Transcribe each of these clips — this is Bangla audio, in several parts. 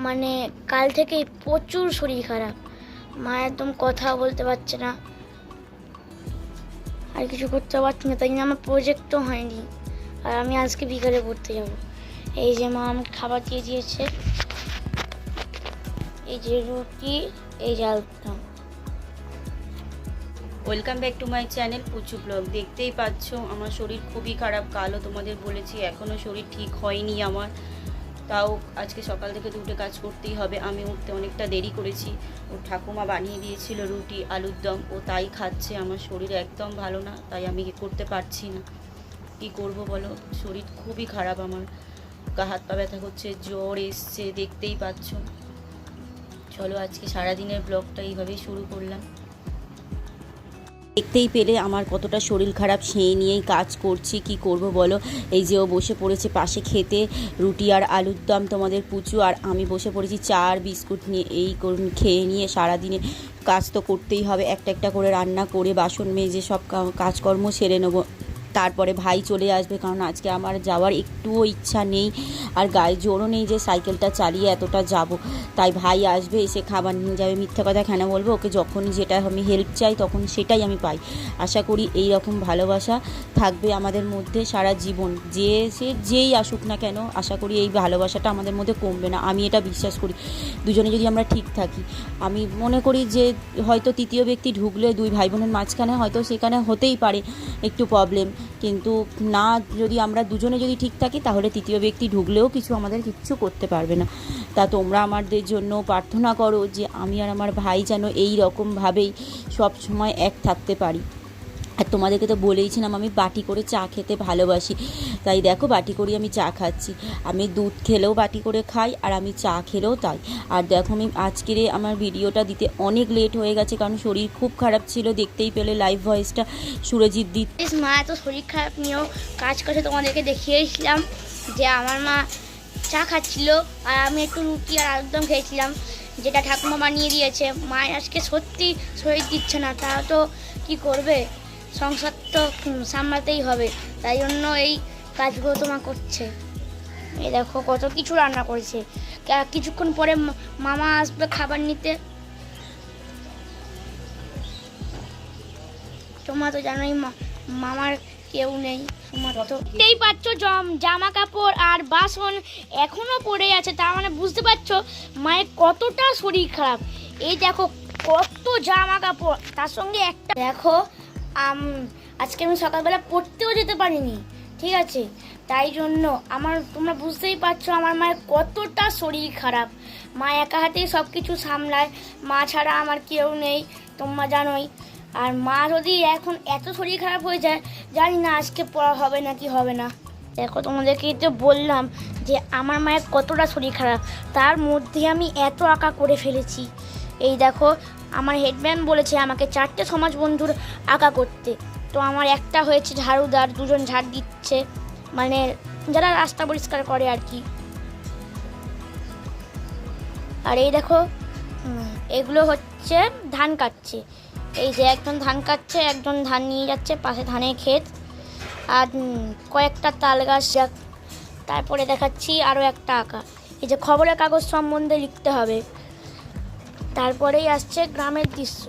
মানে কাল থেকেই প্রচুর শরীর খারাপ। মা একদম কথা বলতে পারছে না, আর কিছু করতে পারছি না, তাই জন্য আমার প্রজেক্টও হয়নি। আর আমি আজকে বিকালে পড়তে যাব। এই যে মা আমাকে খাবার দিয়ে দিয়েছে, এই যে রুটি, এই যে আলুরদম। Welcome back to my channel Puchu blog. দেখতেই পাচ্ছ আমার শরীর খুবই খারাপ। কালও তোমাদের বলেছি এখনও শরীর ঠিক হয়নি আমার, তাও আজকে সকাল থেকে তো উঠে কাজ করতেই হবে। আমি উঠতে অনেকটা দেরি করেছি। ওর ঠাকুমা বানিয়ে দিয়েছিল রুটি আলুর দম, ও তাই খাচ্ছে। আমার শরীর একদম ভালো না, তাই আমি করতে পারছি না। কী করব বলো, শরীর খুবই খারাপ আমার। গা হাত পা ব্যথা করছে, জ্বর এসছে, দেখতেই পাচ্ছ। চলো আজকে সারাদিনের ব্লগটা এইভাবেই শুরু করলাম। দেখতেই পেলে আমার কতটা শরীর খারাপ, সেই নিয়েই কাজ করছি। কি করব বলো, এই যে ও বসে পড়েছে পাশে খেতে রুটি আর আলুর দম, তোমাদের পুচু, আর আমি বসে পড়েছি চা আর বিস্কুট নিয়ে। এই খেয়ে নিয়ে সারাদিনে কাজ তো করতেই হবে, একটা একটা করে রান্না করে বাসন মেজে সব কাজকর্ম সেরে নেবো। তারপরে ভাই চলে আসবে, কারণ আজকে আমার যাওয়ার একটুও ইচ্ছা নেই, আর গায়ে জোরও নেই যে সাইকেলটা চালিয়ে এতটা যাব। তাই ভাই আসবে, এসে খাবার নিয়ে যাবে। মিথ্যা কথা কেন বলবো, ওকে যখনই যেটা আমি হেল্প চাই তখন সেটাই আমি পাই। আশা করি এই রকম ভালোবাসা থাকবে আমাদের মধ্যে সারা জীবন। সে যেই আসুক না কেন, আশা করি এই ভালোবাসাটা আমাদের মধ্যে কমবে না। আমি এটা বিশ্বাস করি, দুজনে যদি আমরা ঠিক থাকি। আমি মনে করি যে হয়তো তৃতীয় ব্যক্তি ঢুকলে দুই ভাই বোনের মাঝখানে হয়তো সেখানে হতেই পারে একটু প্রবলেম, কিন্তু না, যদি আমরা দুজনে যদি ঠিক থাকি তাহলে তৃতীয় ব্যক্তি ঢুকলেও আমাদের কিচ্ছু করতে পারবে না। তা তোমরা আমাদের জন্য প্রার্থনা করো যে আমি আর আমার ভাই যেন এই রকমভাবেই সব সময় এক থাকতে পারি। আর তোমাদেরকে তো বলেইছিলাম আমি বাটি করে চা খেতে ভালোবাসি, তাই দেখো বাটি করে আমি চা খাচ্ছি। আমি দুধ খেলেও বাটি করে খাই, আর আমি চা খেলেও তাই। আর দেখো আমি আজকের আমার ভিডিওটা দিতে অনেক লেট হয়ে গেছে, কারণ শরীর খুব খারাপ ছিল। দেখতেই পেলে লাইভ ভয়েসটা সুরজিৎ দি। মা এত শরীর খারাপ নিয়েও কাজ করে তোমাদেরকে দেখিয়েছিলাম যে আমার মা চা খাচ্ছিল, আর আমি একটু রুটি আর আলুরদম খেয়েছিলাম, যেটা ঠাকুমা বানিয়ে দিয়েছে। মায়ের আজকে সত্যি শরীর দিচ্ছে না, তাও তো কী করবে, সংসার তো সামলাতেই হবে, তাই জন্য এই কাজগুলো তোমা করছে। এই দেখো কত কিছু রান্না করেছে। কিছুক্ষণ পরে মামা আসবে খাবার নিতে। তোমার তো জানোই মামার কেউ নেই। দেখতেই পাচ্ছ জামা কাপড় আর বাসন এখনো পড়ে আছে, তার মানে বুঝতে পারছো মায়ের কতটা শরীর খারাপ। এই দেখো কত জামা কাপড়, তার সঙ্গে একটা দেখো আজকে আমি সকালবেলা পড়তেও যেতে পারিনি, ঠিক আছে? তাই জন্য তোমরা বুঝতেই পারছো আমার মায়ের কতটা শরীর খারাপ। মা একা হাতেই সব কিছু সামলায়, মা ছাড়া আমার কেউ নেই, তোমরা জানোই। আর মা যদি এখন এত শরীর খারাপ হয়ে যায়, জানি না আজকে পড়া হবে না কি হবে না। দেখো তোমাদেরকে তো বললাম যে আমার মায়ের কতটা শরীর খারাপ, তার মধ্যে আমি এত আঁকা করে ফেলেছি। এই দেখো আমার হেডম্যান বলেছে আমাকে 4টে সমাজ বন্ধুর আঁকা করতে, তো আমার একটা হয়েছে ঝাড়ুদার, দুজন ঝাড় দিচ্ছে, মানে যারা রাস্তা পরিষ্কার করে আর কি। আর এই দেখো এগুলো হচ্ছে ধান কাটছে। এই যে একজন ধান কাটছে, একজন ধান নিয়ে যাচ্ছে, পাশে ধানের ক্ষেত আর কয়েকটা তাল গাছ। তারপরে দেখাচ্ছি আরও একটা আঁকা, এই যে খবরের কাগজ সম্বন্ধে লিখতে হবে। তারপরেই আসছে গ্রামের দৃশ্য।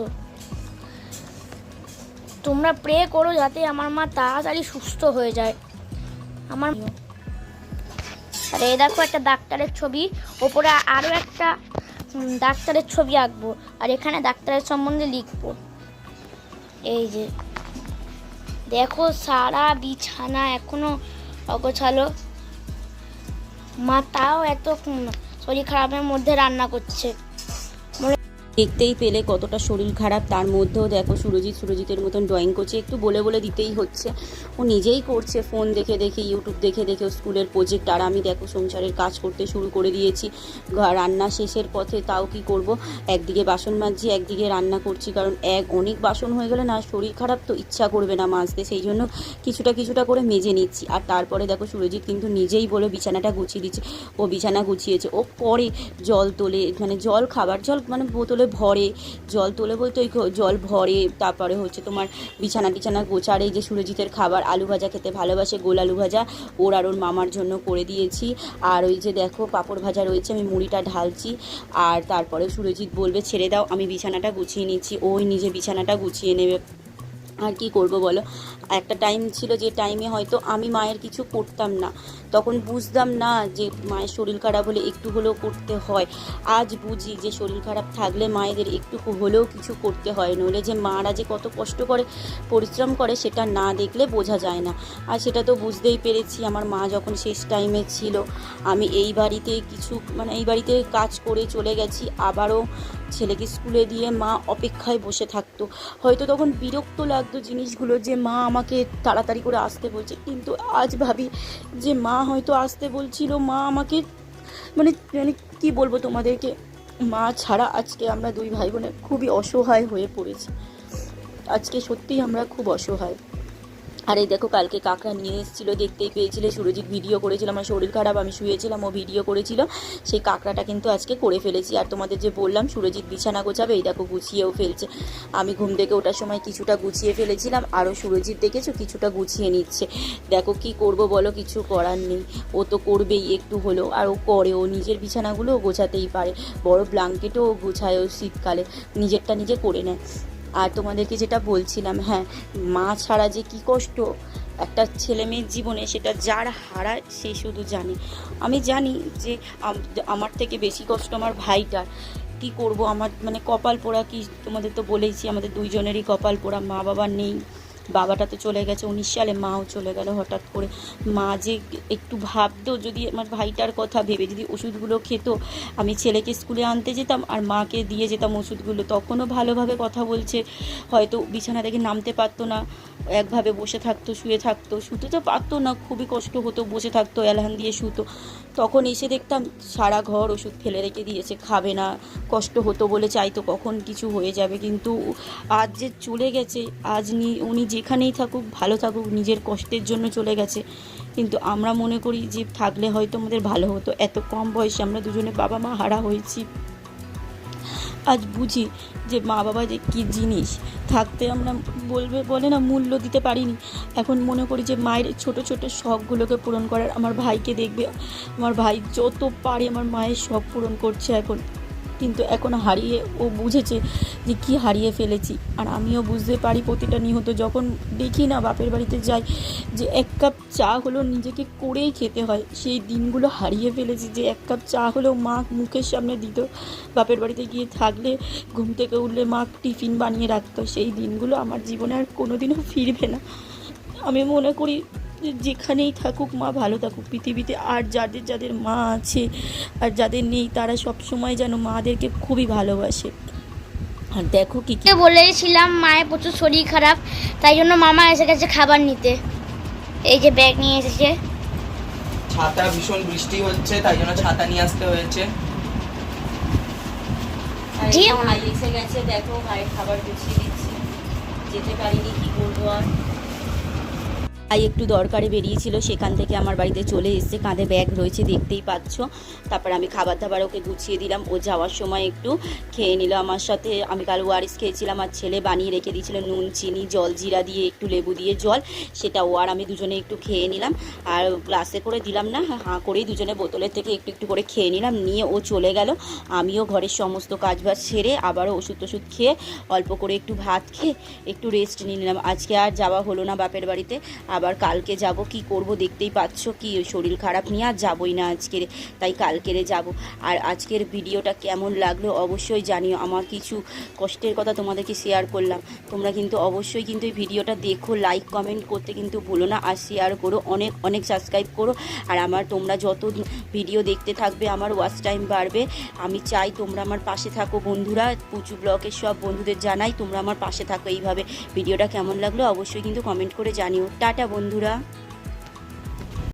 তোমরা প্রে করো যাতে আমার মা তাড়াতাড়ি সুস্থ হয়ে যায়। আমার আর এই দেখো একটা ডাক্তারের ছবি, ওপরে আরও একটা ডাক্তারের ছবি আঁকবো, আর এখানে ডাক্তারের সম্বন্ধে লিখবো। এই যে দেখো সারা বিছানা এখনো অগোছালো, মা তাও এত শরীর খারাপের মধ্যে রান্না করছে। দেখতেই পেলে কতটা শরীর খারাপ, তার মধ্যেও দেখো সুরজিতের মতন ড্রয়িং করছে। একটু বলে বলে দিতেই হচ্ছে, ও নিজেই করছে ফোন দেখে দেখে, ইউটিউব দেখে দেখে স্কুলের প্রজেক্ট। আর আমি দেখো সংসারের কাজ করতে শুরু করে দিয়েছি, রান্না শেষের পথে। তাও কি করব, একদিকে বাসন মাজছি, একদিকে রান্না করছি, কারণ অনেক বাসন হয়ে গেলে না শরীর খারাপ তো ইচ্ছা করবে না মাজতে, সেই জন্য কিছুটা করে মেজে নিচ্ছি। আর তারপরে দেখো সুরজিৎ কিন্তু নিজেই বলে বিছানাটা গুছিয়ে দিচ্ছে। ও বিছানা গুছিয়েছে, ও পরে জল তোলে, মানে জল খাবার জল মানে বোতলে ভরে, জল তোলে বলতে ওই জল ভরে, তারপরে হচ্ছে তোমার বিছানা টিছানা গোছার। এই যে সুরজিতের খাবার, আলু ভাজা খেতে ভালোবাসে, গোল আলু ভাজা ওর আর ওর মামার জন্য করে দিয়েছি। আর ওই যে দেখো পাঁপড় ভাজা রয়েছে, আমি মুড়িটা ঢালছি। আর তারপরে সুরজিৎ বলবে ছেড়ে দাও, আমি বিছানাটা গুছিয়ে নিচ্ছি, ওই নিজে বিছানাটা গুছিয়ে নেবে। আর কি করব বলো, একটা টাইম ছিল যে টাইমে হয়তো আমি মায়ের কিছু করতাম না, তখন বুঝতাম না যে মায়ের শরীর খারাপ হলে একটু হলেও করতে হয়। আজ বুঝি যে শরীর খারাপ থাকলে মায়েদের একটু হলেও কিছু করতে হয়, নইলে যে মারা যে কত কষ্ট করে পরিশ্রম করে সেটা না দেখলে বোঝা যায় না। আর সেটা তো বুঝতেই পেরেছি আমার মা যখন শেষ টাইমে ছিল। আমি এই বাড়িতে কিছু এই বাড়িতে কাজ করে চলে গেছি, আবারও ছেলেকে স্কুলে দিয়ে মা অপেক্ষায় বসে থাকতো। হয়তো তখন বিরক্ত লাগতো জিনিসগুলো যে মা আমাকে তাড়াতাড়ি করে আসতে বলছে, কিন্তু আজ ভাবি যে মা হয়তো আসতে বলছিল, মা আমাকে মানে কী বলবো তোমাদেরকে, মা ছাড়া আজকে আমরা দুই ভাই বোনে খুবই অসহায় হয়ে পড়েছি। আজকে সত্যিই আমরা খুব অসহায়। আর এই দেখো কালকে কাঁকড়া নিয়ে এসেছিলো, দেখতেই পেয়েছিলে, সুরজিৎ ভিডিও করেছিল, আমার শরীর খারাপ আমি শুয়েছিলাম, ও ভিডিও করেছিল, সেই কাঁকড়াটা কিন্তু আজকে করে ফেলেছি। আর তোমাদের যে বললাম সুরজিৎ বিছানা গোছাবে, এই দেখো গুছিয়েও ফেলছে। আমি ঘুম থেকে ওঠার সময় কিছুটা গুছিয়ে ফেলেছিলাম, আরও সুরজিৎ দেখেছো কিছুটা গুছিয়ে নিচ্ছে। দেখো কি করব বলো, কিছু করার নেই, ও তো করবেই একটু হলেও। আর ও করে, ও নিজের বিছানাগুলোও গোছাতেই পারে, বড় ব্ল্যাঙ্কেটও ও গোছায়, ও শীতকালে নিজেরটা নিজে করে নেয়। আর তোমাদেরকে যেটা বলছিলাম, হ্যাঁ, মা ছাড়া যে কী কষ্ট একটা ছেলে মেয়ের জীবনে, সেটা যার হারায় সে শুধু জানে। আমি জানি যে আমার থেকে বেশি কষ্ট আমার ভাইটার। কী করব, আমার কপাল পোড়া, কি তোমাদের তো বলেইছি আমাদের দুইজনেরই কপাল পোড়া। মা বাবা নেই, বাবাটা তো চলে গেছে 19 সালে, মাও চলে গেল হঠাৎ করে। মা যে একটু ভাবতো, যদি আমার ভাইটার কথা ভেবে যদি ওষুধগুলো খেত, আমি ছেলেকে স্কুলে আনতে যেতাম আর মাকে দিয়ে যেতাম ওষুধগুলো, তখনও ভালোভাবে কথা বলছে, হয়তো বিছানা থেকে নামতে পারতো না, একভাবে বসে থাকতো, শুয়ে থাকতো, শুতে তো পারতো না, খুবই কষ্ট হতো, বসে থাকতো, অ্যালার্ম দিয়ে শুতো। তখন এসে দেখতাম সারা ঘর ওষুধ ফেলে রেখে দিয়েছে, খাবে না, কষ্ট হতো বলে চাইতো কখন কিছু হয়ে যাবে। কিন্তু আজ যে চলে গেছে, আজ উনি যেখানেই থাকুক ভালো থাকুক, নিজের কষ্টের জন্য চলে গেছে। কিন্তু আমরা মনে করি যে থাকলে হয়তো আমাদের ভালো হতো। এত কম বয়সে আমরা দুজনে বাবা মা হারা হয়েছি। আজ বুঝি যে মা বাবা যে কী জিনিস, থাকতে আমরা বলে না মূল্য দিতে পারিনি। এখন মনে করি যে মায়ের ছোট ছোট শখগুলোকে পূরণ করার, আমার ভাইকে দেখবে, আমার ভাই যত পারে আমার মায়ের শখ পূরণ করছে এখন। কিন্তু এখন হারিয়ে ও বুঝেছে যে কি হারিয়ে ফেলেছি। আর আমিও বুঝতে পারি প্রতিটা নিহত যখন দেখি না, বাপের বাড়িতে যাই, যে এক কাপ চা হলেও নিজেকে করেই খেতে হয়, সেই দিনগুলো হারিয়ে ফেলেছি। যে এক কাপ চা হলেও মা মুখের সামনে দিত, বাপের বাড়িতে গিয়ে থাকলে ঘুম থেকে উঠলে মা টিফিন বানিয়ে রাখতো, সেই দিনগুলো আমার জীবনে আর কোনোদিনও ফিরবে না। আমি মনে করি যেখানেই থাকুক মা ভালো থাকুক পৃথিবীতে। আর যাদের যাদের মা আছে আর যাদের নেই, তারা সব সময় যেন মাদেরকে খুবই ভালোবাসে। আর দেখো কি বলেছিলাম মায়ের প্রচুর শরীর খারাপ, তাই জন্য মামা এসে গেছে খাবার নিতে। এই যে ব্যাগ নিয়ে এসেছে, ছাতা, ভীষণ বৃষ্টি হচ্ছে তাই জন্য ছাতা নিয়ে আসতে হয়েছে। ভাই এসে গেছে, দেখো ভাইয়ের খাবার গুছিয়ে দিচ্ছে, যেতে পারিনি, কি করবো আর। ভাই একটু দরকারে বেরিয়েছিল, সেখান থেকে আমার বাড়িতে চলে এসেছে, কাঁধে ব্যাগ রয়েছে দেখতেই পাচ্ছ। তারপর আমি খাবার দাবার ওকে গুছিয়ে দিলাম, ও যাওয়ার সময় একটু খেয়ে নিল আমার সাথে। আমি কাল ওয়ারিস খেয়েছিলাম, আর ছেলে বানিয়ে রেখে দিয়েছিল নুন চিনি জল জিরা দিয়ে, একটু লেবু দিয়ে জল, সেটা ও আর আমি দুজনে একটু খেয়ে নিলাম। আর গ্লাসে করে দিলাম না, হাঁ করেই দুজনে বোতলের থেকে একটু একটু করে খেয়ে নিলাম। নিয়ে ও চলে গেল, আমিও ঘরের সমস্ত কাজবাজ সেরে আবারও ওষুধ টষুধ খেয়ে অল্প করে একটু ভাত খেয়ে একটু রেস্ট নিয়ে নিলাম। আজকে আর যাওয়া হলো না বাপের বাড়িতে, আবার কালকে যাব। কি করব দেখতেই পাচ্ছ, কি শরীর খারাপ নিয়ে আর যাবই না আজকের, তাই কালকেরে যাব। আর আজকের ভিডিওটা কেমন লাগলো অবশ্যই জানিও, আমার কিছু কষ্টের কথা তোমাদেরকে শেয়ার করলাম। তোমরা কিন্তু অবশ্যই কিন্তু এই ভিডিওটা দেখো, লাইক কমেন্ট করতে কিন্তু ভুলো না, আর শেয়ার করো, অনেক অনেক সাবস্ক্রাইব করো। আর তোমরা যত ভিডিও দেখতে থাকবে আমার ওয়াচ টাইম বাড়বে। আমি চাই তোমরা আমার পাশে থাকো বন্ধুরা, পুচু ব্লগের সব বন্ধুদের জানাই তোমরা আমার পাশে থাকো এইভাবে। ভিডিওটা কেমন লাগলো অবশ্যই কিন্তু কমেন্ট করে জানিও। টাটা বন্ধুরা।